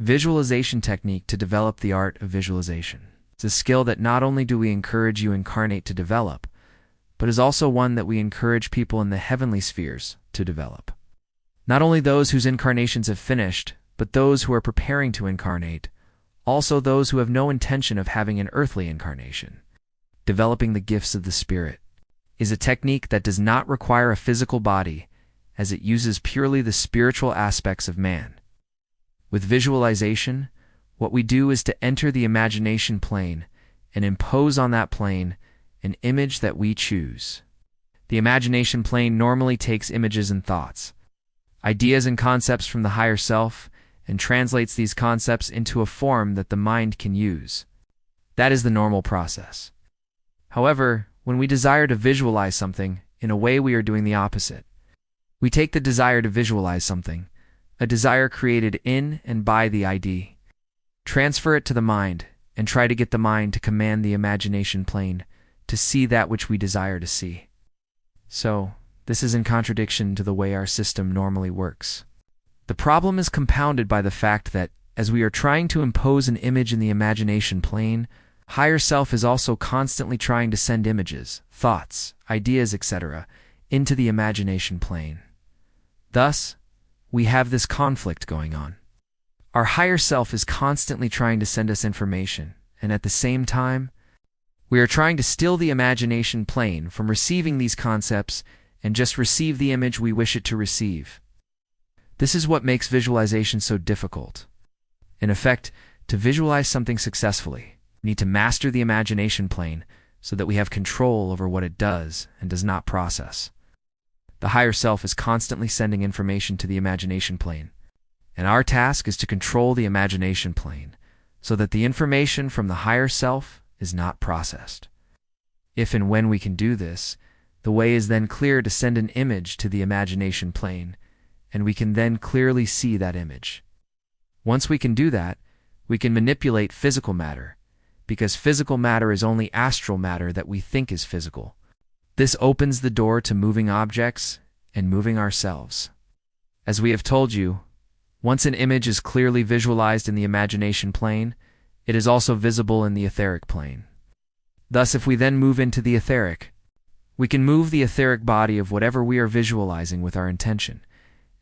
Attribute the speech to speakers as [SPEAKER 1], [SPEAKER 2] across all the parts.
[SPEAKER 1] Visualization technique to develop the art of visualization. It's a skill that not only do we encourage you incarnate to develop, but is also one that we encourage people in the heavenly spheres to develop. Not only those whose incarnations have finished, but those who are preparing to incarnate, also those who have no intention of having an earthly incarnation. Developing the gifts of the Spirit is a technique that does not require a physical body, as it uses purely the spiritual aspects of man. With visualization, what we do is to enter the imagination plane and impose on that plane an image that we choose. The imagination plane normally takes images and thoughts, ideas and concepts from the higher self, and translates these concepts into a form that the mind can use. That is the normal process. However, when we desire to visualize something, in a way we are doing the opposite. We take the desire to visualize something, a desire created in and by the ID, transfer it to the mind, and try to get the mind to command the imagination plane to see that which we desire to see. So, this is in contradiction to the way our system normally works. The problem is compounded by the fact that, as we are trying to impose an image in the imagination plane, higher self is also constantly trying to send images, thoughts, ideas, etc., into the imagination plane. Thus, we have this conflict going on. Our higher self is constantly trying to send us information, and at the same time, we are trying to still the imagination plane from receiving these concepts and just receive the image we wish it to receive. This is what makes visualization so difficult. In effect, to visualize something successfully, we need to master the imagination plane so that we have control over what it does and does not process. The higher self is constantly sending information to the imagination plane, and our task is to control the imagination plane so that the information from the higher self is not processed. If and when we can do this, the way is then clear to send an image to the imagination plane, and we can then clearly see that image. Once we can do that, we can manipulate physical matter, because physical matter is only astral matter that we think is physical. This opens the door to moving objects and moving ourselves. As we have told you, once an image is clearly visualized in the imagination plane, it is also visible in the etheric plane. Thus, if we then move into the etheric, we can move the etheric body of whatever we are visualizing with our intention,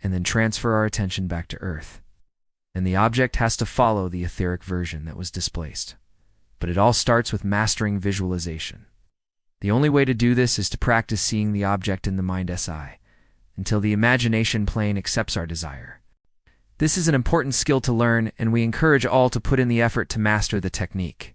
[SPEAKER 1] and then transfer our attention back to Earth. And the object has to follow the etheric version that was displaced. But it all starts with mastering visualization. The only way to do this is to practice seeing the object in the mind SI, until the imagination plane accepts our desire. This is an important skill to learn, and we encourage all to put in the effort to master the technique.